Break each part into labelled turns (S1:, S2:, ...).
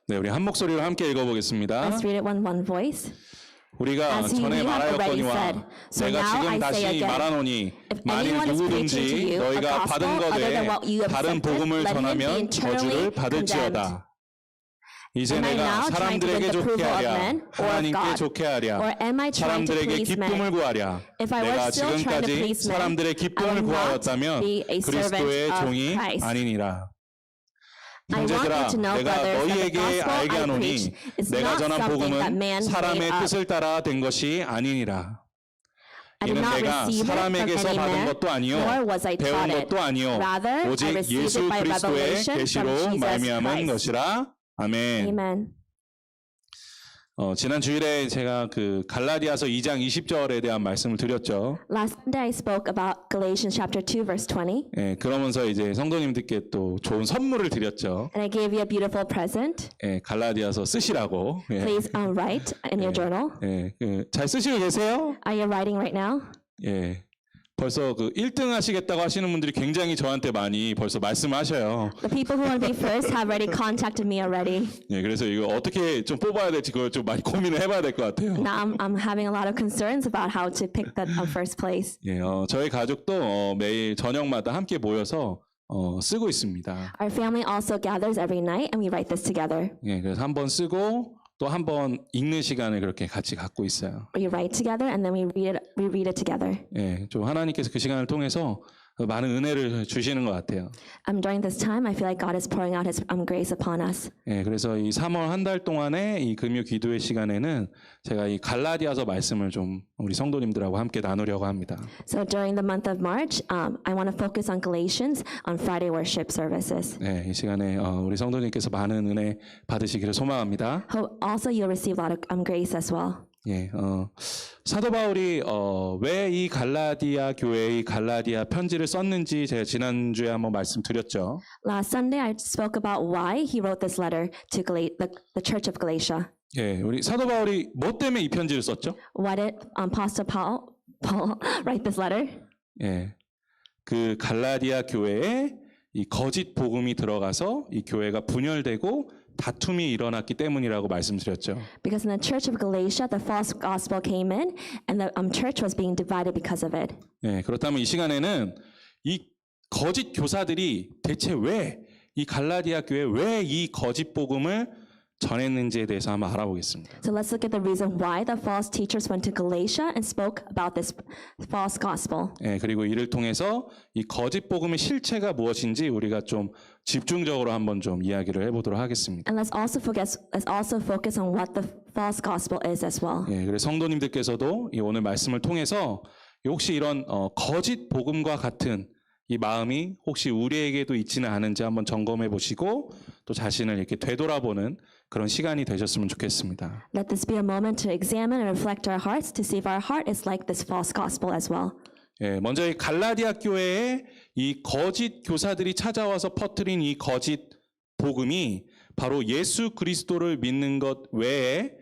S1: 네, 우리 한 목소리로 함께 읽어보겠습니다.
S2: Let's read it one voice.
S1: 우리가
S2: As
S1: 전에
S2: you have already
S1: 말하였거니와
S2: said, so
S1: 내가
S2: now
S1: 지금
S2: I say
S1: 다시
S2: again,
S1: 말하노니
S2: if
S1: 만일
S2: anyone is preaching to
S1: 누구든지
S2: you a
S1: 너희가
S2: gospel
S1: 받은
S2: other
S1: 것에
S2: than what you have
S1: 다른
S2: accepted,
S1: 복음을
S2: let him be
S1: 전하면
S2: internally
S1: 저주를 받을지어다. 이제
S2: Am I
S1: 내가
S2: now trying to
S1: 사람들에게
S2: win the
S1: 좋게
S2: approval of
S1: 하랴
S2: men or of
S1: 하나님께
S2: God?
S1: 좋게 하랴
S2: Or am I trying to
S1: 사람들에게
S2: please
S1: 기쁨을
S2: men?
S1: 구하랴
S2: If I were
S1: 내가
S2: still trying to
S1: 지금까지
S2: please men,
S1: 사람들의
S2: I
S1: 기쁨을
S2: would not
S1: 구하였다면
S2: be a servant
S1: 그리스도의
S2: of
S1: 종이
S2: Christ.
S1: 아니니라.
S2: I want you
S1: 형제들아
S2: to know,
S1: 내가
S2: brothers, that the
S1: 너희에게
S2: gospel
S1: 알게
S2: I
S1: 하노니
S2: preach is
S1: 내가
S2: not
S1: 전한
S2: something that
S1: 복음은
S2: man
S1: 사람의
S2: made up.
S1: 뜻을 따라 된 것이 아니니라.
S2: I did
S1: 이는
S2: not
S1: 내가
S2: receive it from
S1: 사람에게서
S2: any
S1: 받은
S2: man,
S1: 것도 아니요
S2: nor was I
S1: 배운
S2: taught it.
S1: 것도 아니요
S2: Rather, I
S1: 오직
S2: received
S1: 예수
S2: it by
S1: 그리스도의
S2: revelation from
S1: 계시로
S2: Jesus
S1: 말미암은
S2: Christ.
S1: 것이라. 아멘.
S2: Amen.
S1: 지난 주일에 제가 그 갈라디아서 2장 20절에 대한 말씀을 드렸죠.
S2: Last Sunday I spoke about Galatians chapter 2 verse 20.
S1: 예, 그러면서 이제 성도님들께 또 좋은 선물을 드렸죠.
S2: And I gave you a beautiful present.
S1: 예, 갈라디아서 쓰시라고. 예,
S2: Please write in your journal.
S1: 예, 잘 쓰시고 계세요?
S2: Are you writing right now?
S1: 예. 벌써 그 1등 하시겠다고 하시는 분들이 굉장히 저한테 많이 벌써 말씀하셔요.
S2: The people who want to be first have already contacted me already.
S1: 예, 그래서 이거 어떻게 좀 뽑아야 될지 그걸 좀 많이 고민을 해봐야 될 것 같아요.
S2: Now I'm having a lot of concerns about how to pick the first place.
S1: 예, 저희 가족도 매일 저녁마다 함께 모여서 쓰고 있습니다.
S2: Our family also gathers every night and we write this together.
S1: 예, 그래서 한 번 쓰고 또 한 번 읽는 시간을 그렇게 같이 갖고 있어요.
S2: We write together and then we read it together.
S1: 예, 좀 하나님께서 그 시간을 통해서 많은 은혜를 주시는 것 같아요.
S2: During this time, I feel like God is pouring out His grace upon us.
S1: 예, 그래서 이 3월 한 달 동안의 이 금요 기도의 시간에는 제가 이 갈라디아서 말씀을 좀 우리 성도님들하고 함께 나누려고 합니다.
S2: So during the month of March, I want to focus on Galatians on Friday worship services.
S1: 네, 이 시간에 우리 성도님께서 많은 은혜 받으시기를 소망합니다.
S2: Hope also you'll receive a lot of grace as well.
S1: 예, 사도 바울이 왜 이 갈라디아 교회의 갈라디아 편지를 썼는지 제가 지난주에 한번 말씀드렸죠.
S2: Last Sunday, I spoke about why he wrote this letter to the Church of Galatia.
S1: 예, 우리 사도 바울이 뭐 때문에 이 편지를 썼죠?
S2: Why did Apostle Paul write this letter?
S1: 예, 그 갈라디아 교회에 이 거짓 복음이 들어가서 이 교회가 분열되고 다툼이 일어났기 때문이라고 말씀드렸죠.
S2: Because in the Church of Galatia, the false gospel came in, and the church was being divided because of it.
S1: 예, 그렇다면 이 시간에는 이 거짓 교사들이 대체 왜 이 갈라디아 교회에 왜 이 거짓 복음을 전했는지에 대해서 한번 알아보겠습니다.
S2: So let's look at the reason why the false teachers went to Galatia and spoke about this false gospel.
S1: 예, 그리고 이를 통해서 이 거짓 복음의 실체가 무엇인지 우리가 좀 집중적으로 한번 좀 이야기를 해보도록 하겠습니다.
S2: And let's also focus on what the false gospel is as well.
S1: 예, 그래서 성도님들께서도 이 오늘 말씀을 통해서 혹시 이런 거짓 복음과 같은 이 마음이 혹시 우리에게도 있지는 않은지 한번 점검해 보시고 또 자신을 이렇게 되돌아보는 그런 시간이 되셨으면 좋겠습니다.
S2: Let this be a moment to examine and reflect our hearts to see if our heart is like this false gospel as well.
S1: 예, 먼저 이 갈라디아 교회에 이 거짓 교사들이 찾아와서 퍼뜨린 이 거짓 복음이 바로 예수 그리스도를 믿는 것 외에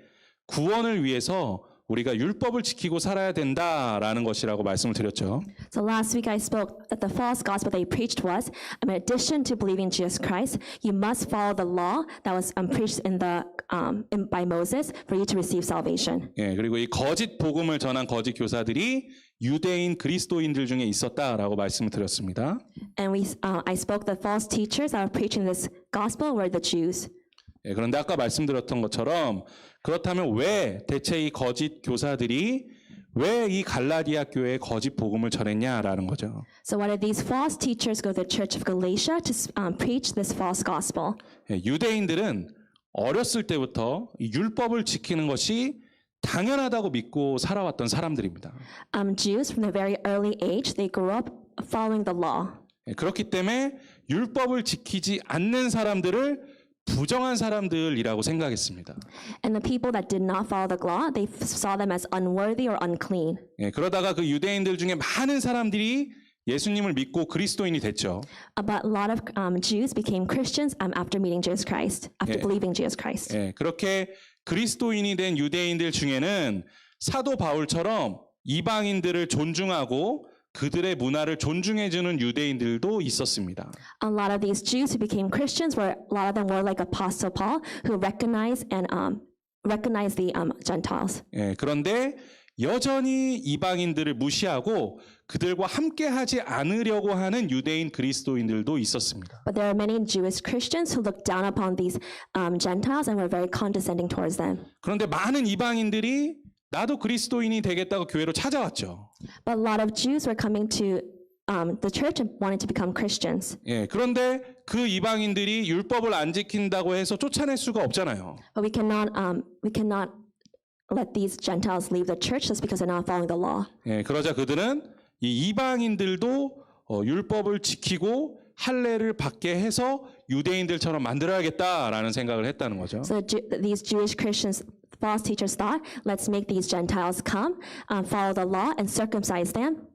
S1: 구원을 위해서 우리가 율법을 지키고 살아야 된다라는 것이라고 말씀을 드렸죠.
S2: So last week I spoke that the false gospel they preached was, in addition to believing Jesus Christ, you must follow the law that was preached by Moses for you to receive salvation.
S1: 예, 그리고 이 거짓 복음을 전한 거짓 교사들이 유대인 그리스도인들 중에 있었다라고 말씀을 드렸습니다.
S2: And I spoke the false teachers that were preaching this gospel were the Jews.
S1: 예, 그런데 아까 말씀드렸던 것처럼 그렇다면 왜 대체 이 거짓 교사들이 왜 이 갈라디아 교회에 거짓 복음을 전했냐라는 거죠.
S2: So why did these false teachers go to the Church of Galatia to preach this false gospel?
S1: 예, 유대인들은 어렸을 때부터 이 율법을 지키는 것이 당연하다고 믿고 살아왔던 사람들입니다.
S2: Jews from a very early age, they grew up following the law.
S1: 예, 그렇기 때문에 율법을 지키지 않는 사람들을 부정한 사람들이라고 생각했습니다.
S2: And the people that did not follow the law, they saw them as unworthy or unclean.
S1: 예, 그러다가 그 유대인들 중에 많은 사람들이 예수님을 믿고 그리스도인이 됐죠.
S2: But a lot of Jews became Christians after meeting Jesus Christ, after believing Jesus Christ.
S1: 예, 그렇게 그리스도인이 된 유대인들 중에는 사도 바울처럼 이방인들을 존중하고 그들의 문화를 존중해주는 유대인들도 있었습니다.
S2: A lot of these Jews who became Christians were, a lot of them were like Apostle Paul, who recognized the Gentiles.
S1: 예, 그런데 여전히 이방인들을 무시하고 그들과 함께하지 않으려고 하는 유대인 그리스도인들도 있었습니다.
S2: But there are many Jewish Christians who looked down upon these Gentiles and were very condescending towards them.
S1: 그런데 많은 이방인들이 나도 그리스도인이 되겠다고 교회로 찾아왔죠.
S2: But a lot of Jews were coming to the church and wanted to become Christians.
S1: 예, 그런데 그 이방인들이 율법을 안 지킨다고 해서 쫓아낼 수가 없잖아요.
S2: But we cannot let these Gentiles leave the church just because they're not following the law.
S1: 예, 그러자 그들은 이 이방인들도 율법을 지키고 할례를 받게 해서 유대인들처럼 만들어야겠다라는 생각을 했다는 거죠.
S2: So these Jewish Christians, false teachers thought, let's make these Gentiles come, follow the law, and circumcise them.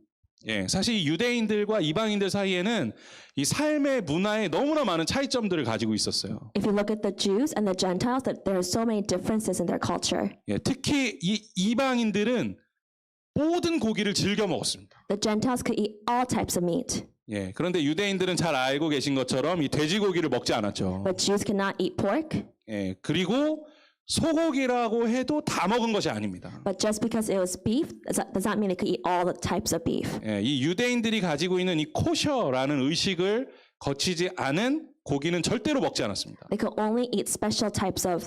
S1: 예, 사실 유대인들과 이방인들 사이에는 이 삶의 문화에 너무나 많은 차이점들을 가지고 있었어요.
S2: If you look at the Jews and the Gentiles, that there are so many differences in their culture.
S1: 예, 특히 이 이방인들은 모든 고기를 즐겨 먹었습니다.
S2: The Gentiles could eat all types of meat,
S1: 예, 그런데 유대인들은 잘 알고 계신 것처럼 이 돼지고기를 먹지 않았죠.
S2: but Jews cannot eat pork.
S1: 예, 그리고 소고기라고 해도 다 먹은 것이 아닙니다.
S2: But just because it was beef, does not mean they could eat all the types of beef.
S1: 예, 이 유대인들이 가지고 있는 이 코셔라는 의식을 거치지 않은 고기는 절대로 먹지 않았습니다.
S2: They could only eat special types of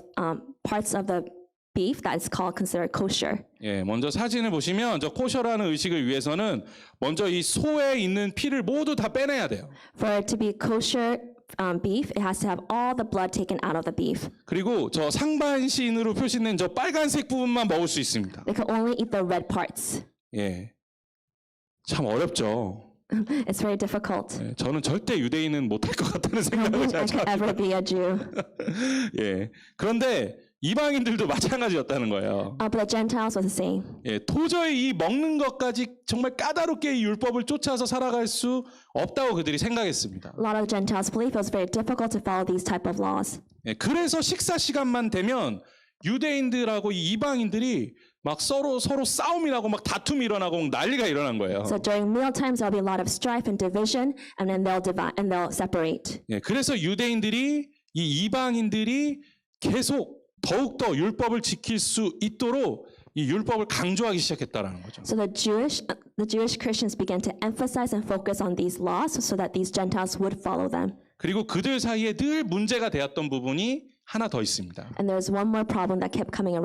S2: parts of the beef that is considered kosher.
S1: 예, 먼저 사진을 보시면 저 코셔라는 의식을 위해서는 먼저 이 소에 있는 피를 모두 다 빼내야 돼요.
S2: For it to be kosher beef, it has to have all the blood taken out of the beef.
S1: 그리고 저 상반신으로 표시된 저 빨간색 부분만 먹을 수 있습니다.
S2: They could only eat the red parts.
S1: 예, 참 어렵죠.
S2: It's very difficult.
S1: 예, 저는 절대 유대인은 못할 것 같다는
S2: I
S1: 생각을
S2: don't think I
S1: 자주
S2: could ever be a Jew.
S1: 예, 그런데 이방인들도 마찬가지였다는 거예요.
S2: But the Gentiles was the same.
S1: 예, 도저히 이 먹는 것까지 정말 까다롭게 이 율법을 쫓아서 살아갈 수 없다고 그들이 생각했습니다.
S2: A lot of the Gentiles believed it was very difficult to follow these type of laws.
S1: 예, 그래서 식사 시간만 되면 유대인들하고 이 이방인들이 막 서로 싸움이 나고 막 다툼이 일어나고 막 난리가 일어난 거예요.
S2: So during meal times, there'll be a lot of strife and division, and then they'll divide and they'll separate.
S1: 예, 그래서 유대인들이 이 이방인들이 계속 더욱더 율법을 지킬 수 있도록 이 율법을 강조하기 시작했다라는 거죠.
S2: So the Jewish Christians began to emphasize and focus on these laws so that these Gentiles would follow them.
S1: 그리고 그들 사이에 늘 문제가 되었던 부분이 하나 더 있습니다.
S2: And there's one more problem that kept coming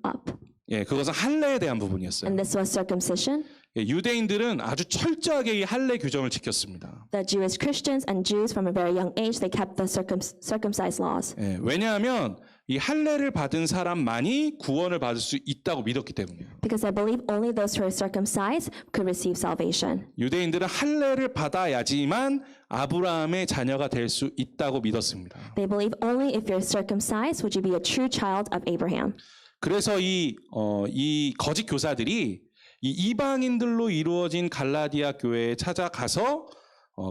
S2: up,
S1: 예, 그것은 할례에 대한 부분이었어요.
S2: and this was circumcision.
S1: 예, 유대인들은 아주 철저하게 이 할례 규정을 지켰습니다.
S2: The Jewish Christians and Jews from a very young age, they kept the circumcised laws.
S1: 예, 왜냐하면 이 할례를 받은 사람만이 구원을 받을 수 있다고 믿었기 때문이에요.
S2: Because I believe only those who are circumcised could receive salvation.
S1: 유대인들은 할례를 받아야지만 아브라함의 자녀가 될 수 있다고 믿었습니다.
S2: They believe only if you're circumcised would you be a true child of Abraham.
S1: 그래서 이 거짓 교사들이 이 이방인들로 이루어진 갈라디아 교회에 찾아가서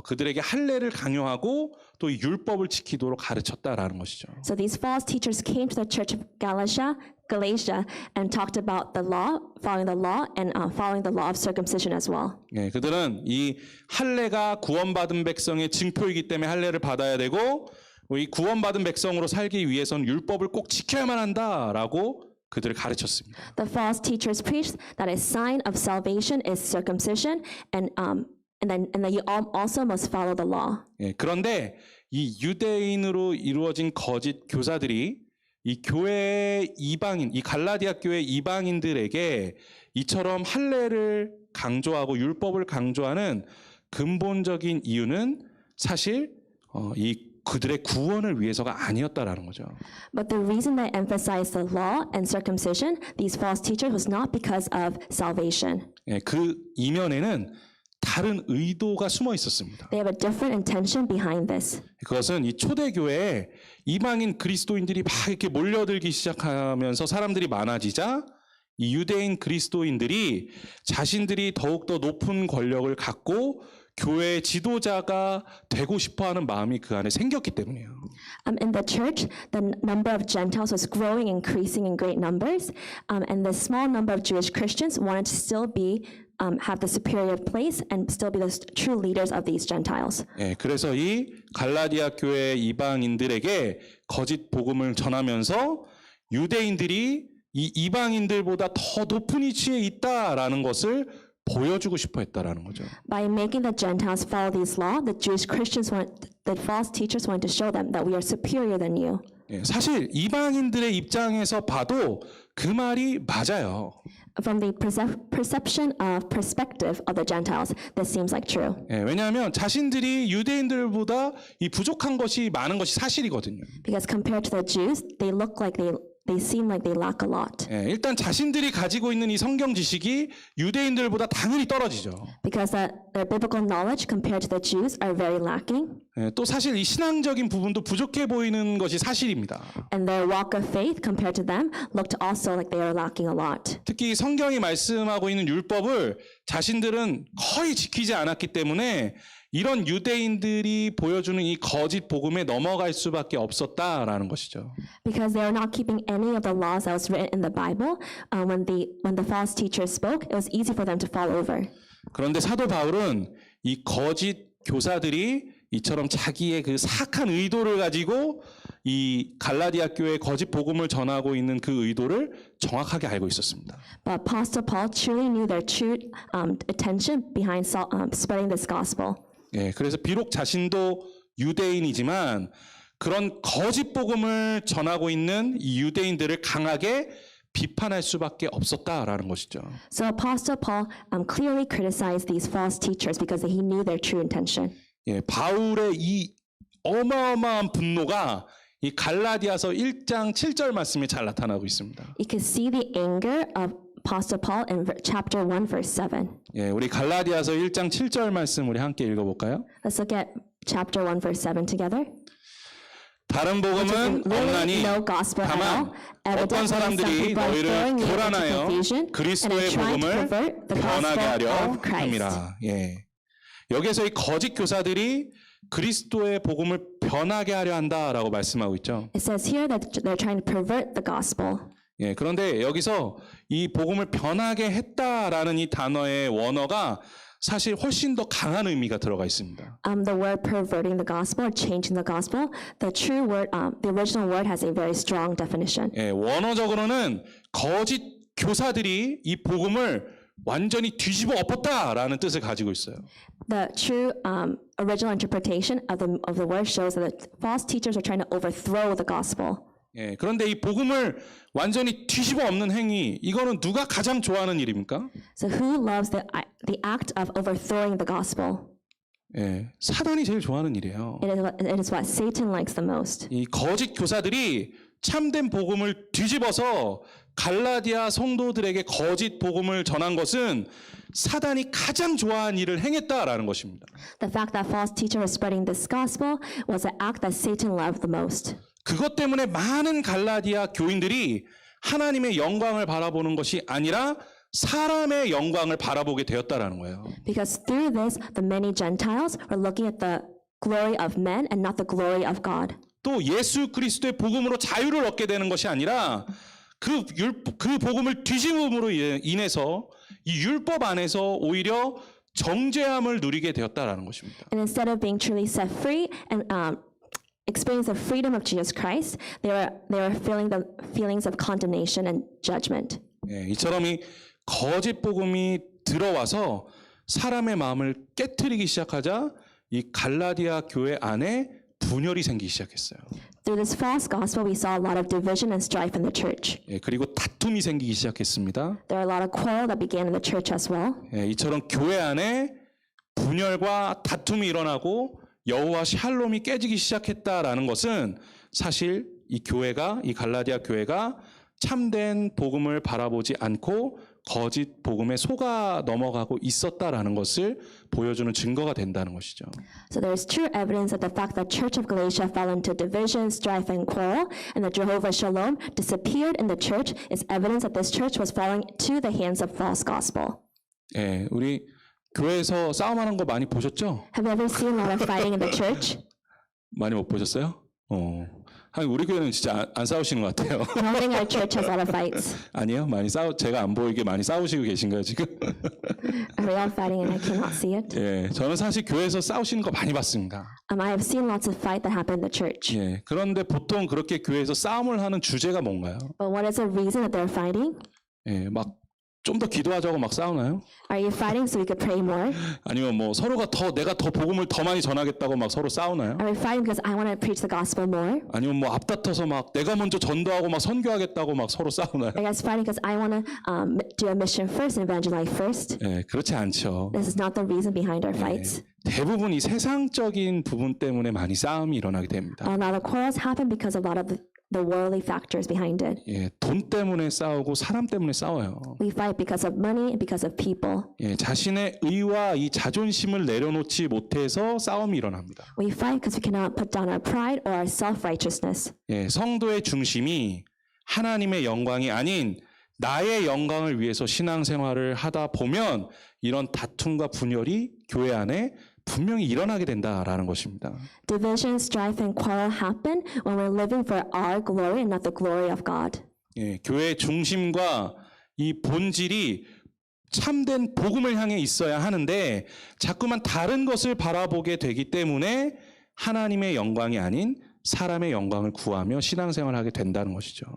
S1: 그들에게 할례를 강요하고 또 이 율법을 지키도록 가르쳤다라는 것이죠.
S2: So these false teachers came to the church of Galatia, and talked about the law, following the law, and following the law of circumcision as well.
S1: 예, 그들은 이 할례가 구원받은 백성의 징표이기 때문에 할례를 받아야 되고 이 구원받은 백성으로 살기 위해서는 율법을 꼭 지켜야만 한다라고 그들을 가르쳤습니다.
S2: The false teachers preached that a sign of salvation is circumcision, and that you also must follow the law.
S1: 예, 그런데 이 유대인으로 이루어진 거짓 교사들이 이 교회의 이방인, 이 갈라디아 교회 이방인들에게 이처럼 할례를 강조하고 율법을 강조하는 근본적인 이유는 사실 그들의 구원을 위해서가 아니었다라는 거죠.
S2: But the reason they emphasized the law and circumcision, these false teachers, was not because of salvation.
S1: 예, 그 이면에는 다른 의도가 숨어 있었습니다.
S2: They have a different intention behind this.
S1: 그것은 이 초대교회에 이방인 그리스도인들이 막 이렇게 몰려들기 시작하면서 사람들이 많아지자 이 유대인 그리스도인들이 자신들이 더욱더 높은 권력을 갖고 교회의 지도자가 되고 싶어하는 마음이 그 안에 생겼기 때문이에요.
S2: In the church, the number of Gentiles was growing, increasing in great numbers, and the small number of Jewish Christians wanted to still be have the superior place and still be the true leaders of these Gentiles.
S1: 예, 그래서 이 갈라디아 교회 이방인들에게 거짓 복음을 전하면서 유대인들이 이 이방인들보다 더 높은 위치에 있다라는 것을 보여주고 싶어 했다라는 거죠.
S2: By making the Gentiles follow these laws, the false teachers want to show them that we are superior than you.
S1: 예, 사실 이방인들의 입장에서 봐도 그 말이 맞아요.
S2: From the perspective of the Gentiles, this seems like true.
S1: 예, 왜냐하면 자신들이 유대인들보다 이 부족한 것이 많은 것이 사실이거든요.
S2: Because compared to the Jews, they look like they seem like they lack a lot.
S1: 예, 일단 자신들이 가지고 있는 이 성경 지식이 유대인들보다 당연히 떨어지죠.
S2: Because their biblical knowledge compared to the Jews are very lacking.
S1: 예, 또 사실 이 신앙적인 부분도 부족해 보이는 것이 사실입니다.
S2: And their walk of faith compared to them looked also like they are lacking a lot.
S1: 특히 성경이 말씀하고 있는 율법을 자신들은 거의 지키지 않았기 때문에 이런 유대인들이 보여주는 이 거짓 복음에 넘어갈 수밖에 없었다라는 것이죠.
S2: Because they are not keeping any of the laws that was written in the Bible, when the false teachers spoke, it was easy for them to fall over.
S1: 그런데 사도 바울은 이 거짓 교사들이 이처럼 자기의 그 사악한 의도를 가지고 이 갈라디아 교회에 거짓 복음을 전하고 있는 그 의도를 정확하게 알고 있었습니다.
S2: But Apostle Paul truly knew their true intention behind spreading this gospel.
S1: 예, 그래서 비록 자신도 유대인이지만 그런 거짓 복음을 전하고 있는 이 유대인들을 강하게 비판할 수밖에 없었다라는 것이죠.
S2: So Apostle Paul clearly criticized these false teachers because he knew their true intention.
S1: 예, 바울의 이 어마어마한 분노가 이 갈라디아서 1장 7절 말씀에 잘 나타나고 있습니다.
S2: You can see the anger of Apostle Paul in chapter 1, verse 7.
S1: 예, 우리 갈라디아서 1장 7절 말씀 우리 함께 읽어볼까요?
S2: Let's look at chapter 1, verse 7 together.
S1: 다른 복음은 없나니
S2: No gospel at all.
S1: 다만 어떤
S2: Evidently, some
S1: 사람들이
S2: people are
S1: 너희를
S2: throwing you into
S1: 교란하여
S2: confusion and
S1: 그리스도의
S2: are trying to
S1: 복음을
S2: pervert the
S1: 변하게
S2: gospel
S1: 하려
S2: of Christ.
S1: 함이라. 예. 여기서 이 거짓 교사들이 그리스도의 복음을 변하게 하려 한다라고 말씀하고 있죠.
S2: It says here that they're trying to pervert the gospel.
S1: 예, 그런데 여기서 이 복음을 변하게 했다라는 이 단어의 원어가 사실 훨씬 더 강한 의미가 들어가 있습니다.
S2: The word perverting the gospel or changing the gospel, the true word, the original word has a very strong definition.
S1: 예, 원어적으로는 거짓 교사들이 이 복음을 완전히 뒤집어 엎었다라는 뜻을 가지고 있어요.
S2: The true original interpretation of the word shows that the false teachers are trying to overthrow the gospel.
S1: 예, 그런데 이 복음을 완전히 뒤집어 엎는 행위, 이거는 누가 가장 좋아하는 일입니까?
S2: So who loves the act of overthrowing the gospel?
S1: 예, 사단이 제일 좋아하는 일이에요.
S2: It is what Satan likes the most.
S1: 이 거짓 교사들이 참된 복음을 뒤집어서 갈라디아 성도들에게 거짓 복음을 전한 것은 사단이 가장 좋아하는 일을 행했다라는 것입니다.
S2: The fact that false teachers were spreading this gospel was an act that Satan loved the most.
S1: 그것 때문에 많은 갈라디아 교인들이 하나님의 영광을 바라보는 것이 아니라 사람의 영광을 바라보게 되었다라는 거예요.
S2: Because through this, the many Gentiles were looking at the glory of men and not the glory of God.
S1: 또 예수 그리스도의 복음으로 자유를 얻게 되는 것이 아니라 그 복음을 뒤집음으로 인해서 이 율법 안에서 오히려 정죄함을 누리게 되었다라는 것입니다.
S2: And instead of being truly set free and experience the freedom of Jesus Christ, they were feeling the feelings of condemnation and judgment.
S1: 예, 이처럼 이 거짓 복음이 들어와서 사람의 마음을 깨트리기 시작하자 이 갈라디아 교회 안에 분열이 생기기 시작했어요.
S2: Through this false gospel, we saw a lot of division and strife in the church.
S1: 예, 그리고 다툼이 생기기 시작했습니다.
S2: There are a lot of quarrel that began in the church as well.
S1: 예, 이처럼 교회 안에 분열과 다툼이 일어나고 여호와 샬롬이 깨지기 시작했다라는 것은 사실 이 갈라디아 교회가 참된 복음을 바라보지 않고 거짓 복음에 속아 넘어가고 있었다라는 것을 보여주는 증거가 된다는 것이죠.
S2: So there is true evidence that the fact that Church of Galatia fell into division, strife, and quarrel, and that Jehovah Shalom disappeared in the church is evidence that this church was falling to the hands of false gospel.
S1: 예, 우리 교회에서 싸움하는 거 많이 보셨죠?
S2: Have you ever seen a lot of fighting in the church?
S1: 많이 못 보셨어요? 우리 교회는 진짜 안 싸우시는 것 같아요.
S2: I don't think our church has a lot of fights.
S1: 아니요, 제가 안 보이게 많이 싸우시고 계신가요 지금?
S2: Are we all fighting and I cannot see it?
S1: 예, 저는 사실 교회에서 싸우시는 거 많이 봤습니다.
S2: I have seen lots of fight that happen in the church.
S1: 예, 그런데 보통 그렇게 교회에서 싸움을 하는 주제가 뭔가요?
S2: But what is the reason that they're fighting?
S1: 예, 막 좀 더 기도하자고 막 싸우나요?
S2: Are you fighting so we could pray more?
S1: 아니면 뭐 서로가 내가 더 복음을 더 많이 전하겠다고 막 서로 싸우나요?
S2: Are we fighting because I want to preach the gospel more?
S1: 아니면 뭐 앞다퉈서 막 내가 먼저 전도하고 막 선교하겠다고 막 서로 싸우나요?
S2: Are you guys fighting because I want to do a mission first and evangelize first?
S1: 예, 그렇지 않죠.
S2: This is not the reason behind our fights.
S1: 대부분 이 세상적인 부분 때문에 많이 싸움이 일어나게 됩니다.
S2: A lot of quarrels happen because of a lot of the worldly factors behind it.
S1: 예, 돈 때문에 싸우고 사람 때문에 싸워요.
S2: We fight because of money and because of people.
S1: 예, 자신의 의와 이 자존심을 내려놓지 못해서 싸움이 일어납니다.
S2: We fight because we cannot put down our pride or our self-righteousness.
S1: 예, 성도의 중심이 하나님의 영광이 아닌 나의 영광을 위해서 신앙생활을 하다 보면 이런 다툼과 분열이 교회 안에 분명히 일어나게 된다라는 것입니다.
S2: Division, strife, and quarrel happen when we're living for our glory and not the glory of God.
S1: 예, 교회의 중심과 이 본질이 참된 복음을 향해 있어야 하는데 자꾸만 다른 것을 바라보게 되기 때문에 하나님의 영광이 아닌 사람의 영광을 구하며 신앙생활을 하게 된다는 것이죠.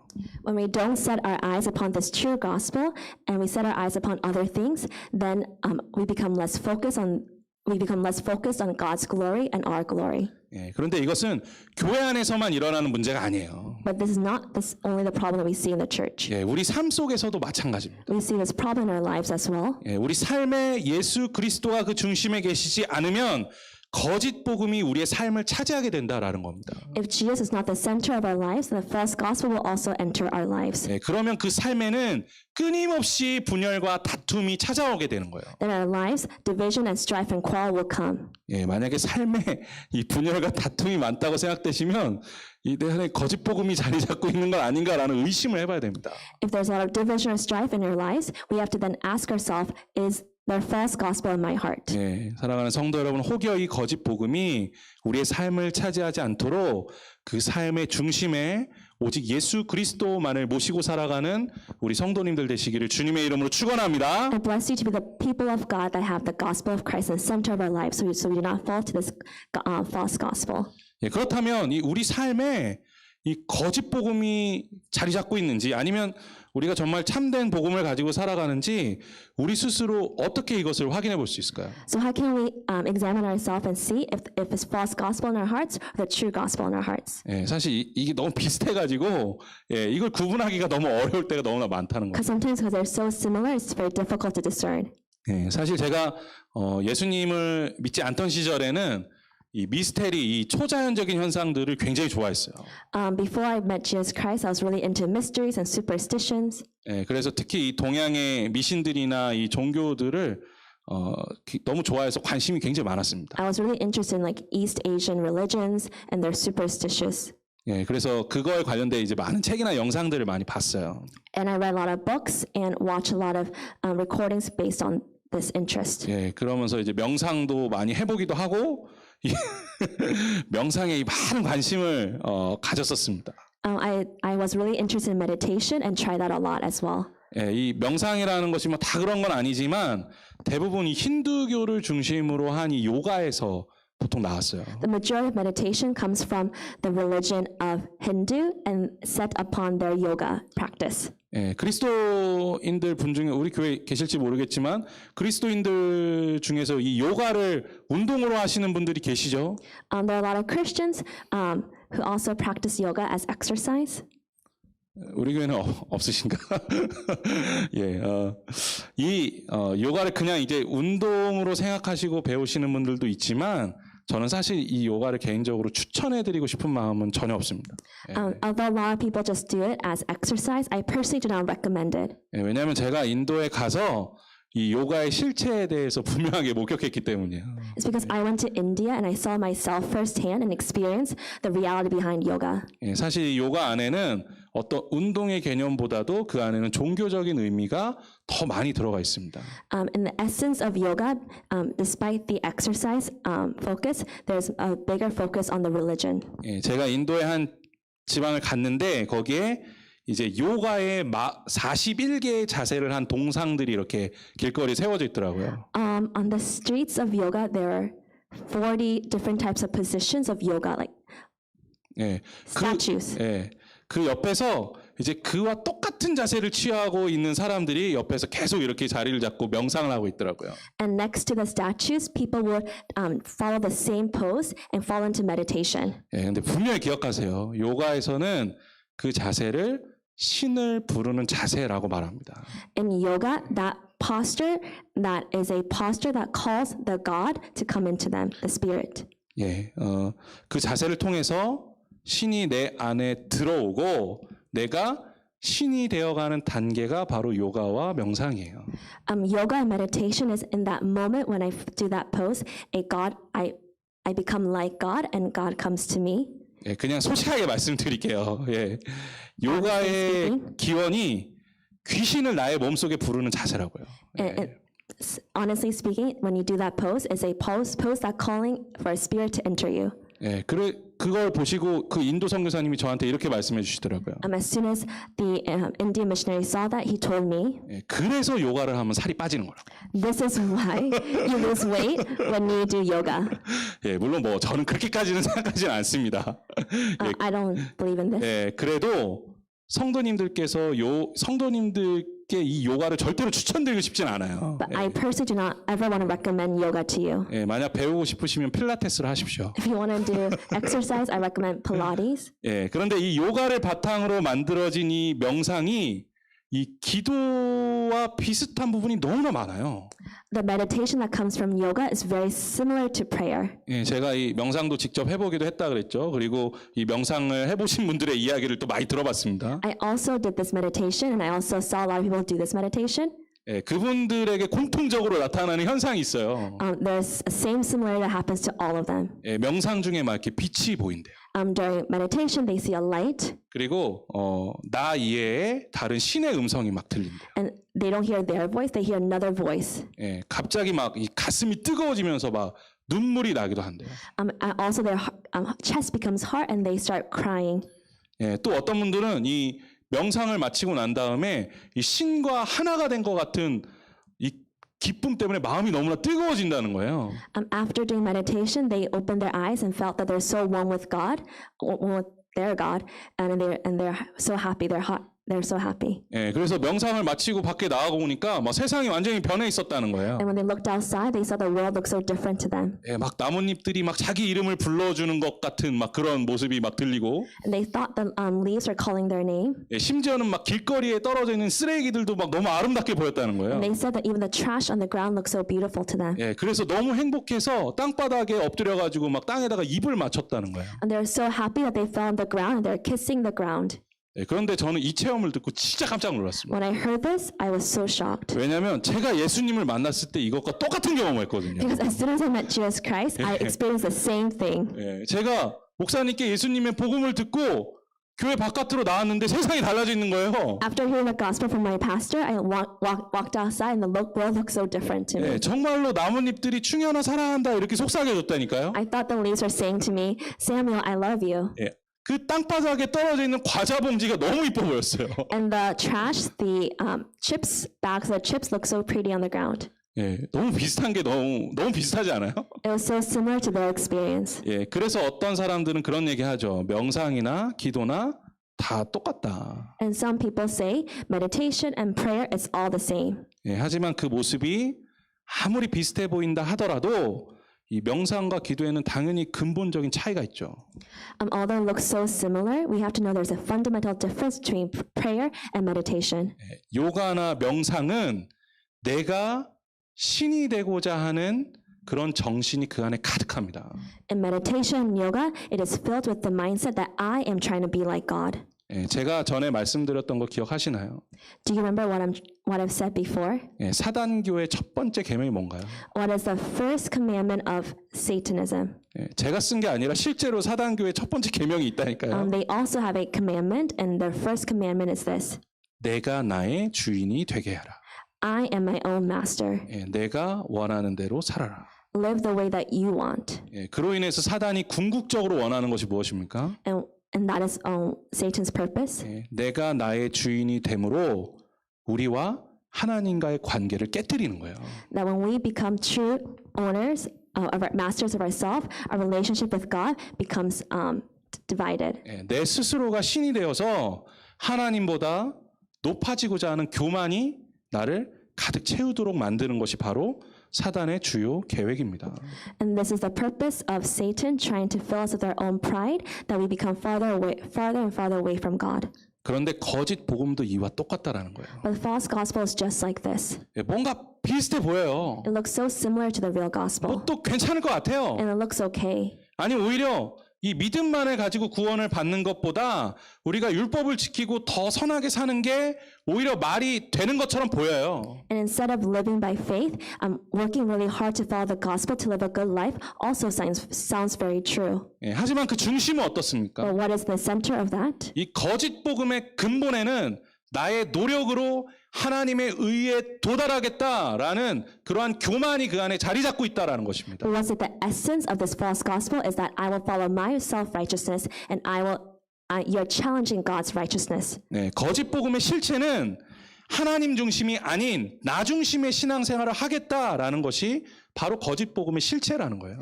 S2: When we don't set our eyes upon this true gospel and we set our eyes upon other things, then we become less focused on God's glory and our glory.
S1: 예, 그런데 이것은 교회 안에서만 일어나는 문제가 아니에요.
S2: But this is not only the problem that we see in the church.
S1: 예, 우리 삶 속에서도 마찬가지입니다.
S2: We see this problem in our lives as well.
S1: 예, 우리 삶에 예수 그리스도가 그 중심에 계시지 않으면 거짓 복음이 우리의 삶을 차지하게 된다라는 겁니다.
S2: If Jesus is not the center of our lives, then the false gospel will also enter our lives.
S1: 예, 그러면 그 삶에는 끊임없이 분열과 다툼이 찾아오게 되는 거예요.
S2: In our lives, division and strife and quarrel will come.
S1: 예, 만약에 삶에 이 분열과 다툼이 많다고 생각되시면 내 안에 거짓 복음이 자리 잡고 있는 건 아닌가라는 의심을 해봐야 됩니다.
S2: If there's a lot of division or strife in our lives, we have to then ask ourselves, is there false gospel in my heart?
S1: 예, 사랑하는 성도 여러분, 혹여 이 거짓 복음이 우리의 삶을 차지하지 않도록 그 삶의 중심에 오직 예수 그리스도만을 모시고 살아가는 우리 성도님들 되시기를 주님의 이름으로 축원합니다.
S2: I bless you to be the people of God that have the gospel of Christ in the center of our lives, so we do not fall to this false gospel.
S1: 예, 그렇다면 이 우리 삶에 이 거짓 복음이 자리 잡고 있는지 아니면 우리가 정말 참된 복음을 가지고 살아가는지 우리 스스로 어떻게 이것을 확인해 볼 수 있을까요?
S2: So how can we examine ourselves and see if it's false gospel in our hearts or the true gospel in our hearts?
S1: 예, 사실 이게 너무 비슷해가지고 예, 이걸 구분하기가 너무 어려울 때가 너무나 많다는 거예요.
S2: Because sometimes because they're so similar, it's very difficult to discern.
S1: 예, 사실 제가 예수님을 믿지 않던 시절에는 이 미스테리, 이 초자연적인 현상들을 굉장히 좋아했어요.
S2: Before I met Jesus Christ, I was really into mysteries and superstitions.
S1: 예, 그래서 특히 이 동양의 미신들이나 이 종교들을 너무 좋아해서 관심이 굉장히 많았습니다.
S2: I was really interested in like East Asian religions and they're superstitious.
S1: 예, 그래서 그거에 관련된 이제 많은 책이나 영상들을 많이 봤어요.
S2: And I read a lot of books and watched a lot of recordings based on this interest.
S1: 예, 그러면서 이제 명상도 많이 해보기도 하고 명상에 많은 관심을 가졌었습니다.
S2: I was really interested in meditation and tried that a lot as well.
S1: 예, 이 명상이라는 것이 뭐 다 그런 건 아니지만 대부분 이 힌두교를 중심으로 한 이 요가에서 보통 나왔어요.
S2: The majority of meditation comes from the religion of Hindu and set upon their yoga practice.
S1: 예, 그리스도인들 분 중에 우리 교회 계실지 모르겠지만 그리스도인들 중에서 이 요가를 운동으로 하시는 분들이 계시죠.
S2: There are a lot of Christians who also practice yoga as exercise.
S1: 우리 교회는 없으신가? 예, 이 요가를 그냥 이제 운동으로 생각하시고 배우시는 분들도 있지만 저는 사실 이 요가를 개인적으로 추천해드리고 싶은 마음은 전혀 없습니다.
S2: Although a lot of people just do it as exercise, I personally do not recommend it.
S1: 예, 왜냐하면 제가 인도에 가서 이 요가의 실체에 대해서 분명하게 목격했기 때문이에요.
S2: It's because I went to India and I saw myself firsthand and experienced the reality behind yoga.
S1: 예, 사실 이 요가 안에는 어떤 운동의 개념보다도 그 안에는 종교적인 의미가 더 많이 들어가 있습니다.
S2: In the essence of yoga, despite the exercise focus, there's a bigger focus on the religion.
S1: 예, 제가 인도의 한 지방을 갔는데 거기에 이제 요가의 41개의 자세를 한 동상들이 이렇게 길거리에 세워져 있더라고요.
S2: On the streets of yoga, there are 40 different types of positions of yoga, like
S1: 예,
S2: statues.
S1: 그 옆에서 이제 그와 똑같은 자세를 취하고 있는 사람들이 옆에서 계속 이렇게 자리를 잡고 명상을 하고 있더라고요.
S2: And next to the statues, people would follow the same pose and fall into meditation.
S1: 예, 근데 분명히 기억하세요. 요가에서는 그 자세를 신을 부르는 자세라고 말합니다.
S2: In yoga, that posture, that is a posture that calls the God to come into them, the spirit.
S1: 예, 그 자세를 통해서 신이 내 안에 들어오고 내가 신이 되어가는 단계가 바로 요가와 명상이에요.
S2: Yoga and meditation is in that moment when I do that pose, I become like God and God comes to me.
S1: 예, 그냥 솔직하게 말씀드릴게요. 예, 요가의 기원이 귀신을 나의 몸속에 부르는 자세라고요. 예.
S2: Honestly speaking, when you do that pose, it's a pose that calling for a spirit to enter you.
S1: 예, 그걸 보시고 그 인도 선교사님이 저한테 이렇게 말씀해 주시더라고요.
S2: As soon as the Indian missionary saw that, he told me,
S1: 예, 그래서 요가를 하면 살이 빠지는 거라고.
S2: "This is why you lose weight when you do yoga."
S1: 예, 물론 뭐 저는 그렇게까지는 생각하지는 않습니다.
S2: I don't believe in this.
S1: 예, 그래도 성도님들께 이 요가를 절대로 추천드리고 싶진 않아요.
S2: But I personally do not ever want to recommend yoga to you.
S1: 예, 만약 배우고 싶으시면 필라테스를 하십시오.
S2: If you want to do exercise, I recommend Pilates.
S1: 예, 그런데 이 요가를 바탕으로 만들어진 이 명상이 이 기도와 비슷한 부분이 너무나 많아요.
S2: The meditation that comes from yoga is very similar to prayer.
S1: 예, 제가 이 명상도 직접 해보기도 했다 그랬죠. 그리고 이 명상을 해보신 분들의 이야기를 또 많이 들어봤습니다.
S2: I also did this meditation, and I also saw a lot of people do this meditation.
S1: 예, 그분들에게 공통적으로 나타나는 현상이 있어요.
S2: There's a same similarity that happens to all of them.
S1: 예, 명상 중에 막 이렇게 빛이 보인대요.
S2: During meditation, they see a light,
S1: 그리고 나 이외에 다른 신의 음성이 막 들린대요.
S2: and they don't hear their voice; they hear another voice.
S1: 예, 갑자기 막 이 가슴이 뜨거워지면서 막 눈물이 나기도 한대요.
S2: And also, their chest becomes hard, and they start crying.
S1: 예, 또 어떤 분들은 이 명상을 마치고 난 다음에 이 신과 하나가 된 것 같은 이 기쁨 때문에 마음이 너무나 뜨거워진다는 거예요.
S2: After doing meditation, they opened their eyes and felt that they're so one with God, one with their God, and they're so happy. They're so happy.
S1: 예, 그래서 명상을 마치고 밖에 나가고 보니까 막 세상이 완전히 변해 있었다는 거예요.
S2: And when they looked outside, they saw the world looked so different to them.
S1: 예, 막 나뭇잎들이 막 자기 이름을 불러주는 것 같은 막 그런 모습이 막 들리고,
S2: And they thought the leaves were calling their name.
S1: 예, 심지어는 막 길거리에 떨어져 있는 쓰레기들도 막 너무 아름답게 보였다는 거예요.
S2: And they said that even the trash on the ground looked so beautiful to them.
S1: 예, 그래서 너무 행복해서 땅바닥에 엎드려가지고 막 땅에다가 입을 맞췄다는 거예요.
S2: And they're so happy that they fell on the ground and they're kissing the ground.
S1: 예, 그런데 저는 이 체험을 듣고 진짜 깜짝 놀랐습니다.
S2: When I heard this, I was so shocked.
S1: 왜냐하면 제가 예수님을 만났을 때 이것과 똑같은 경험을 했거든요.
S2: Because as soon as I met Jesus Christ, I experienced the same thing.
S1: 예, 제가 목사님께 예수님의 복음을 듣고 교회 바깥으로 나왔는데 세상이 달라져 있는 거예요.
S2: After hearing the gospel from my pastor, I walked outside and the world looked so different to me.
S1: 예, 정말로 나뭇잎들이 충현아 사랑한다 이렇게 속삭여줬다니까요.
S2: I thought the leaves were saying to me, Samuel, I love you.
S1: 예, 그 땅바닥에 떨어져 있는 과자 봉지가 너무 이뻐 보였어요.
S2: And the trash, the chips bags, the chips look so pretty on the ground.
S1: 예, 너무 비슷한 게 너무 비슷하지 않아요?
S2: It was so similar to their experience.
S1: 예, 그래서 어떤 사람들은 그런 얘기하죠. 명상이나 기도나 다 똑같다.
S2: And some people say meditation and prayer is all the same.
S1: 예, 하지만 그 모습이 아무리 비슷해 보인다 하더라도 이 명상과 기도에는 당연히 근본적인 차이가 있죠.
S2: Although it looks so similar, we have to know there's a fundamental difference between prayer and meditation.
S1: 예, 요가나 명상은 내가 신이 되고자 하는 그런 정신이 그 안에 가득합니다.
S2: In meditation and yoga, it is filled with the mindset that I am trying to be like God.
S1: 예, 제가 전에 말씀드렸던 거 기억하시나요?
S2: Do you remember what I've said before?
S1: 예, 사단교의 첫 번째 계명이 뭔가요?
S2: What is the first commandment of Satanism?
S1: 예, 제가 쓴 게 아니라 실제로 사단교의 첫 번째 계명이 있다니까요.
S2: They also have a commandment, and their first commandment is this:
S1: 내가 나의 주인이 되게 하라.
S2: I am my own master.
S1: 예, 내가 원하는 대로 살아라.
S2: Live the way that you want.
S1: 예, 그로 인해서 사단이 궁극적으로 원하는 것이 무엇입니까?
S2: And that is Satan's purpose.
S1: 예, 내가 나의 주인이 됨으로 우리와 하나님과의 관계를 깨뜨리는 거예요.
S2: That when we become true owners of our masters of ourselves, our relationship with God becomes divided.
S1: 예, 내 스스로가 신이 되어서 하나님보다 높아지고자 하는 교만이 나를 가득 채우도록 만드는 것이 바로 사단의 주요 계획입니다.
S2: And this is the purpose of Satan trying to fill us with our own pride, that we become farther and farther away from God.
S1: 그런데 거짓 복음도 이와 똑같다라는 거예요.
S2: But the false gospel is just like this.
S1: 예, 뭔가 비슷해 보여요.
S2: It looks so similar to the real gospel,
S1: 또 괜찮을 것 같아요.
S2: and it looks okay.
S1: 아니 오히려 이 믿음만을 가지고 구원을 받는 것보다 우리가 율법을 지키고 더 선하게 사는 게 오히려 말이 되는 것처럼 보여요.
S2: And instead of living by faith, working really hard to follow the gospel to live a good life also sounds very true.
S1: 예, 하지만 그 중심은 어떻습니까?
S2: But what is the center of that?
S1: 이 거짓 복음의 근본에는 나의 노력으로 하나님의 의에 도달하겠다라는 그러한 교만이 그 안에 자리 잡고 있다라는 것입니다.
S2: But what's at the essence of this false gospel is that I will follow my self-righteousness, and you're challenging God's righteousness.
S1: 네, 거짓 복음의 실체는 하나님 중심이 아닌 나 중심의 신앙생활을 하겠다라는 것이 바로 거짓 복음의 실체라는 거예요.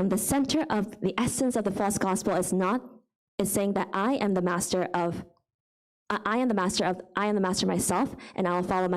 S2: The center of the essence of the false gospel is saying that I am the master of myself, and I will follow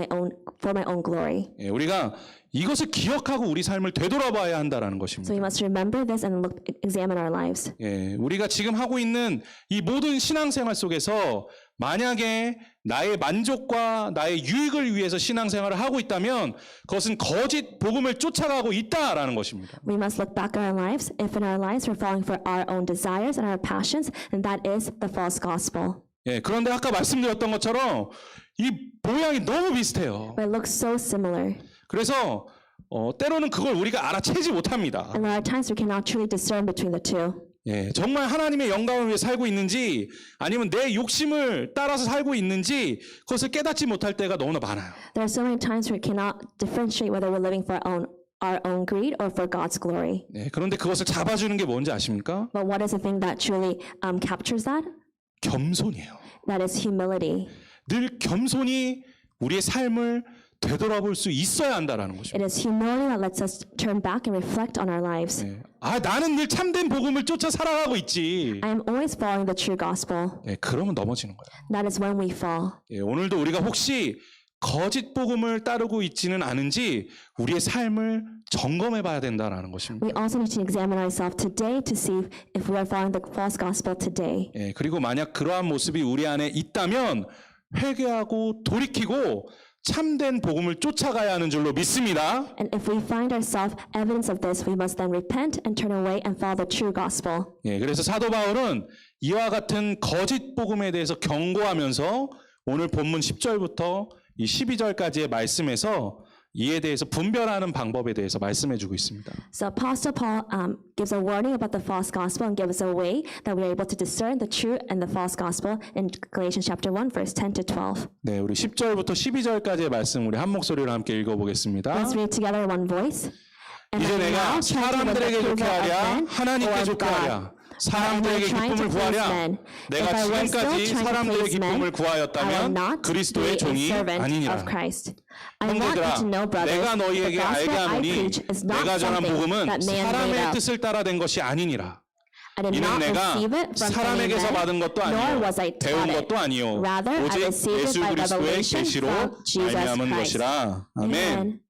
S2: for my own glory.
S1: 예, 우리가 이것을 기억하고 우리 삶을 되돌아봐야 한다라는
S2: So
S1: 것입니다.
S2: we must remember this and examine our lives.
S1: 예, 우리가 지금 하고 있는 이 모든 신앙생활 속에서 만약에 나의 만족과 나의 유익을 위해서 신앙생활을 하고 있다면 그것은 거짓 복음을 쫓아가고 있다라는 것입니다.
S2: We must look back at our lives. If in our lives we're falling for our own desires and our passions, then that is the false gospel.
S1: 예, 그런데 아까 말씀드렸던 것처럼 이 모양이 너무 비슷해요.
S2: But it looks so similar.
S1: 그래서 때로는 그걸 우리가 알아채지 못합니다.
S2: And there are times we cannot truly discern between the two.
S1: 예, 정말 하나님의 영광을 위해 살고 있는지 아니면 내 욕심을 따라서 살고 있는지 그것을 깨닫지 못할 때가 너무나 많아요.
S2: There are so many times where we cannot differentiate whether we're living for our own greed or for God's glory.
S1: 네, 그런데 그것을 잡아주는 게 뭔지 아십니까?
S2: But what is the thing that truly captures that?
S1: 겸손이에요.
S2: That is humility.
S1: 늘 겸손히 우리의 삶을 되돌아볼 수 있어야 한다라는 것입니다.
S2: It is humility that lets us turn back and reflect on our lives.
S1: 네. 나는 늘 참된 복음을 쫓아 살아가고 있지.
S2: I am always following the true gospel.
S1: 네, 그러면 넘어지는 거예요.
S2: That is when we fall.
S1: 예, 오늘도 우리가 혹시 거짓 복음을 따르고 있지는 않은지 우리의 삶을 점검해 봐야 된다라는 것입니다.
S2: We also need to examine ourselves today to see if we are following the false gospel today.
S1: 예, 그리고 만약 그러한 모습이 우리 안에 있다면 회개하고 돌이키고 참된 복음을 쫓아가야 하는 줄로 믿습니다.
S2: And if we find ourselves evidence of this, we must then repent and turn away and follow the true gospel.
S1: 예, 그래서 사도 바울은 이와 같은 거짓 복음에 대해서 경고하면서 오늘 본문 10절부터 이 12절까지의 말씀에서 이에 대해서 분별하는 방법에 대해서 말씀해 주고 있습니다.
S2: So Apostle Paul gives a warning about the false gospel and gives us a way that we are able to discern the true and the false gospel in Galatians chapter 1, verse 10 to 12.
S1: 네, 우리 10절부터 12절까지의 말씀 우리 한 목소리로 함께 읽어보겠습니다.
S2: Let's read together in one voice. And
S1: 이제
S2: I
S1: 내가
S2: now try to win the
S1: 사람들에게 좋게
S2: approval of
S1: 하랴
S2: men
S1: 하나님께
S2: or of
S1: 좋게
S2: God.
S1: 하랴 사람들에게
S2: Am I trying
S1: 기쁨을
S2: to please
S1: 구하랴
S2: men?
S1: 내가
S2: If I were still
S1: 지금까지
S2: trying to
S1: 사람들의
S2: please men,
S1: 기쁨을
S2: I will
S1: 구하였다면
S2: not be
S1: 그리스도의
S2: a
S1: 종이
S2: servant
S1: 아니니라.
S2: of Christ. I want you to
S1: 형제들아
S2: know, brothers,
S1: 내가
S2: the
S1: 너희에게 알게
S2: gospel I
S1: 하노니
S2: preach is not
S1: 내가 전한
S2: something
S1: 복음은
S2: that man made
S1: 사람의
S2: up.
S1: 뜻을 따라 된 것이 아니니라.
S2: I did
S1: 이는
S2: not
S1: 내가
S2: receive it from any
S1: 사람에게서
S2: man,
S1: 받은 것도
S2: nor
S1: 아니요
S2: was I
S1: 배운
S2: taught it.
S1: 것도 아니요
S2: Rather, I
S1: 오직
S2: received it
S1: 예수
S2: by
S1: 그리스도의
S2: revelation
S1: 계시로
S2: from Jesus
S1: 말미암은
S2: Christ.
S1: 것이라. 아멘.
S2: Amen.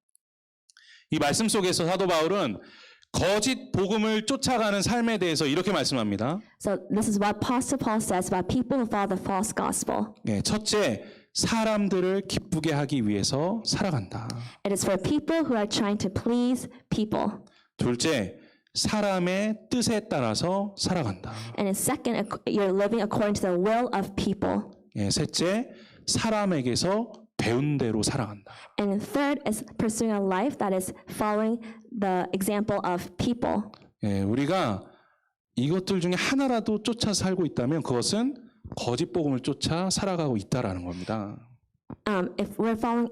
S1: 이 말씀 속에서 사도 바울은 거짓 복음을 쫓아가는 삶에 대해서 이렇게 말씀합니다.
S2: So this is what Apostle Paul says about people who follow the false gospel.
S1: 네, 첫째, 사람들을 기쁘게 하기 위해서 살아간다.
S2: It is for people who are trying to please people.
S1: 둘째, 사람의 뜻에 따라서 살아간다.
S2: And in second, you're living according to the will of people.
S1: 예, 셋째, 사람에게서 배운 대로 살아간다.
S2: And in third is pursuing a life that is following the example of people.
S1: 예, 우리가 이것들 중에 하나라도 쫓아 살고 있다면 그것은 거짓 복음을 쫓아 살아가고 있다라는 겁니다.
S2: If we're following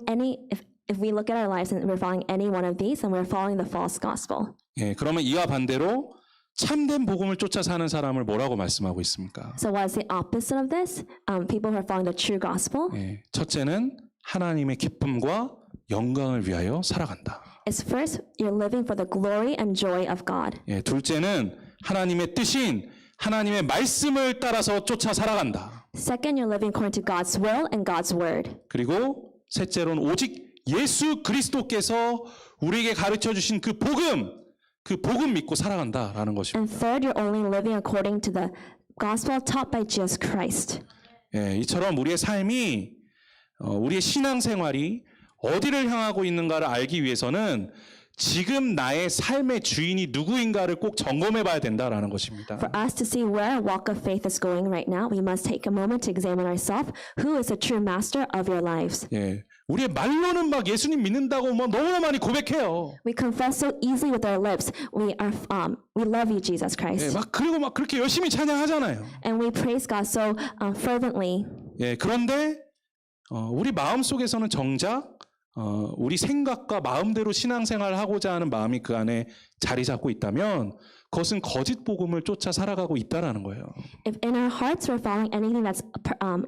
S2: if we look at our lives and we're following any one of these, then we're following the false gospel.
S1: 예, 그러면 이와 반대로 참된 복음을 쫓아 사는 사람을 뭐라고 말씀하고 있습니까?
S2: So what is the opposite of this? People who are following the true gospel.
S1: 예, 첫째는 하나님의 기쁨과 영광을 위하여 살아간다.
S2: Is first, you're living for the glory and joy of God.
S1: 예, 둘째는 하나님의 뜻인 하나님의 말씀을 따라서 쫓아 살아간다.
S2: Second, you're living according to God's will and God's word.
S1: 그리고 셋째로는 오직 예수 그리스도께서 우리에게 가르쳐 주신 그 복음 믿고 살아간다라는 것입니다.
S2: And third, you're only living according to the gospel taught by Jesus Christ.
S1: 예, 이처럼 우리의 삶이 우리의 신앙생활이 어디를 향하고 있는가를 알기 위해서는 지금 나의 삶의 주인이 누구인가를 꼭 점검해 봐야 된다라는 것입니다.
S2: For us to see where our walk of faith is going right now, we must take a moment to examine ourselves. Who is the true master of your lives?
S1: 예, 우리의 말로는 막 예수님 믿는다고 뭐 너무나 많이 고백해요.
S2: We confess so easily with our lips. We love you, Jesus
S1: 예,
S2: Christ,
S1: 그리고 막 그렇게 열심히 찬양하잖아요.
S2: and we praise God so fervently.
S1: 예, 그런데 우리 마음 속에서는 정작 우리 생각과 마음대로 신앙생활을 하고자 하는 마음이 그 안에 자리 잡고 있다면 그것은 거짓 복음을 쫓아 살아가고 있다라는 거예요.
S2: If in our hearts we're following anything that's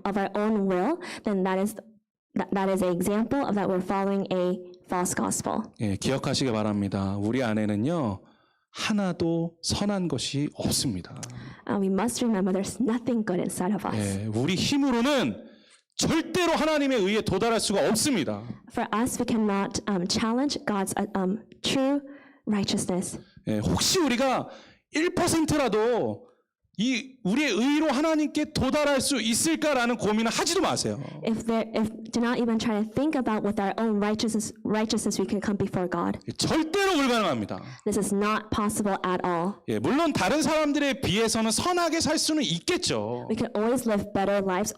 S2: of our own will, then that is an example of that we're following a false gospel.
S1: 예, 기억하시기 바랍니다. 우리 안에는요 하나도 선한 것이 없습니다.
S2: We must remember there's nothing good inside of us.
S1: 예, 우리 힘으로는 절대로 하나님의 의에 도달할 수가 없습니다.
S2: For us, we cannot challenge God's true righteousness.
S1: 예, 혹시 우리가 1%라도 이 우리의 의로 하나님께 도달할 수 있을까라는 고민을 하지도 마세요.
S2: Do not even try to think about with our own righteousness we can come before God.
S1: 절대로 불가능합니다.
S2: This is not possible at all.
S1: 예, 물론 다른 사람들에 비해서는 선하게 살 수는 있겠죠.
S2: We can always live better lives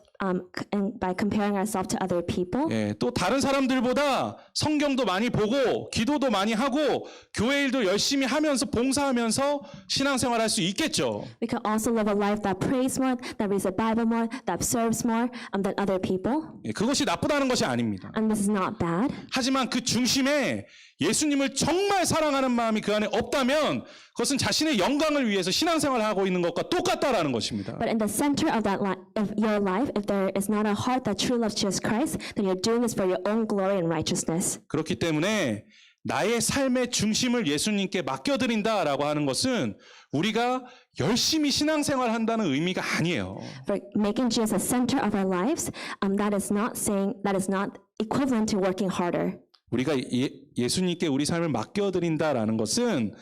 S2: by comparing ourselves to other people.
S1: 예, 또 다른 사람들보다 성경도 많이 보고 기도도 많이 하고 교회 일도 열심히 하면서 봉사하면서 신앙생활 할 수 있겠죠.
S2: We can also live a life that prays more, that reads the Bible more, that serves more than other people.
S1: 예, 그것이 나쁘다는 것이 아닙니다.
S2: And this is not bad.
S1: 하지만 그 중심에 예수님을 정말 사랑하는 마음이 그 안에 없다면 그것은 자신의 영광을 위해서 신앙생활을 하고 있는 것과 똑같다라는 것입니다.
S2: But in the center of of your life, if there is not a heart that truly loves Jesus Christ, then you're doing this for your own glory and righteousness.
S1: 그렇기 때문에 나의 삶의 중심을 예수님께 맡겨드린다라고 하는 것은 우리가 열심히 신앙생활 한다는 의미가 아니에요.
S2: For making Jesus the center of our lives, that is not equivalent to working harder.
S1: 우리가 예수님께 우리 삶을 맡겨드린다라는 것은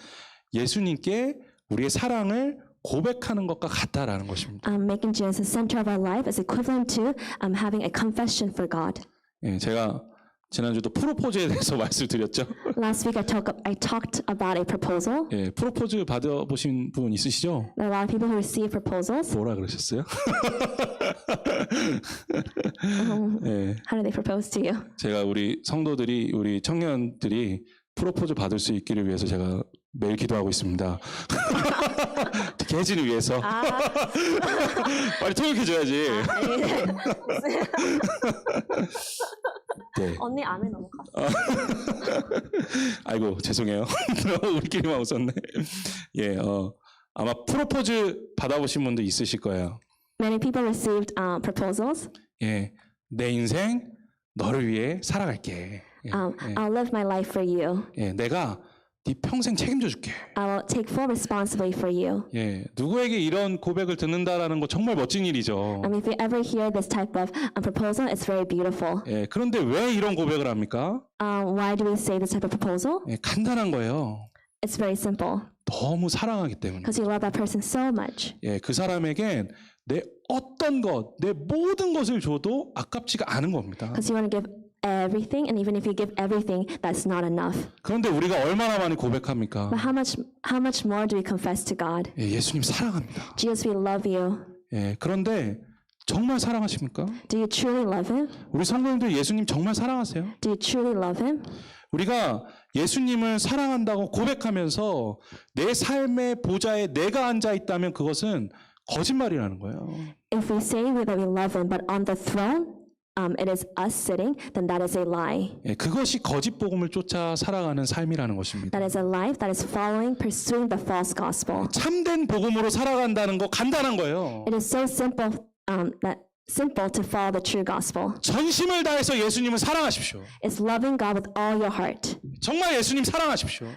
S1: 예수님께 우리의 사랑을 고백하는 것과 같다라는 것입니다.
S2: Making Jesus the center of our life is equivalent to having a confession for God.
S1: 예, 제가 지난주도 프로포즈에 대해서 말씀드렸죠.
S2: Last week I talked about a proposal.
S1: 예, 프로포즈 받아보신 분 있으시죠?
S2: There are a lot of people who receive proposals.
S1: 뭐라 그러셨어요? 예,
S2: How do they propose to you?
S1: 제가 우리 성도들이 우리 청년들이 프로포즈 받을 수 있기를 위해서 제가 매일 기도하고 있습니다. 특히 혜진을 위해서. 빨리 통역해줘야지. 네.
S2: 언니 안에 너무 컸어.
S1: 아이고 죄송해요. 우리끼리만 웃었네. 예, 아마 프로포즈 받아보신 분도 있으실 거예요.
S2: Many people received proposals.
S1: 예, 내 인생 너를 위해 살아갈게. 예,
S2: I'll live my life for you.
S1: 예, 내가 네 평생 책임져 줄게.
S2: I will take full responsibility for you.
S1: 예, 누구에게 이런 고백을 듣는다라는 거 정말 멋진 일이죠.
S2: If you ever hear this type of proposal, it's very beautiful.
S1: 예, 그런데 왜 이런 고백을 합니까?
S2: Why do we say this type of proposal?
S1: 예, 간단한 거예요.
S2: It's very simple.
S1: 너무 사랑하기 때문에.
S2: Because you love that person so much.
S1: 예, 그 사람에겐 내 어떤 것, 내 모든 것을 줘도 아깝지가 않은 겁니다.
S2: Because you want to give everything, and even if you give everything, that's not enough.
S1: 그런데 우리가 얼마나 많이 고백합니까?
S2: But how much more do we confess to God?
S1: 예, 예수님 사랑합니다.
S2: Jesus, we love you.
S1: 예, 그런데 정말 사랑하십니까?
S2: Do you truly love him?
S1: 우리 성도님들 예수님 정말 사랑하세요?
S2: Do you truly love him?
S1: 우리가 예수님을 사랑한다고 고백하면서 내 삶의 보좌에 내가 앉아 있다면 그것은 거짓말이라는 거예요.
S2: If we say that we love him, but on the throne, it is us sitting, then that is a lie.
S1: 예, 그것이 거짓 복음을 쫓아 살아가는 삶이라는 것입니다.
S2: That is a life that is following, pursuing the false gospel.
S1: 참된 복음으로 살아간다는 거 간단한 거예요.
S2: It is so simple, simple to follow the true gospel.
S1: 전심을 다해서 예수님을 사랑하십시오.
S2: It's loving God with all your heart.
S1: 정말 예수님 사랑하십시오.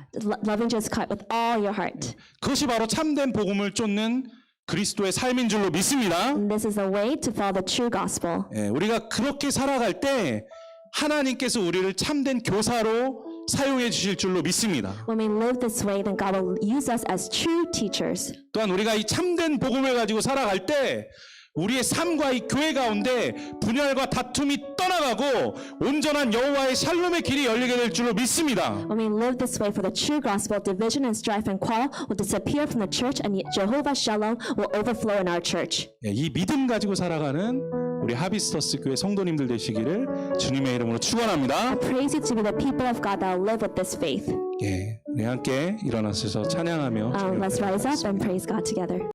S2: Loving Jesus Christ with all your heart.
S1: 그것이 바로 참된 복음을 쫓는 그리스도의 삶인 줄로 믿습니다.
S2: And this is the way to follow the true gospel.
S1: 예, 우리가 그렇게 살아갈 때 하나님께서 우리를 참된 교사로 사용해 주실 줄로 믿습니다.
S2: When we live this way, then God will use us as true teachers.
S1: 또한 우리가 이 참된 복음을 가지고 살아갈 때 우리의 삶과 이 교회 가운데 분열과 다툼이 떠나가고 온전한 여호와의 샬롬의 길이 열리게 될 줄로 믿습니다.
S2: When we live this way for the true gospel, division and strife and quarrel will disappear from the church, and Jehovah Shalom will overflow in our church.
S1: 예, 이 믿음 가지고 살아가는 우리 하비스터스 교회 성도님들 되시기를 주님의 이름으로 축원합니다.
S2: I praise you to be the people of God that will live with this faith.
S1: 예, 우리 함께 일어나셔서 찬양하며
S2: Let's rise up and praise God together.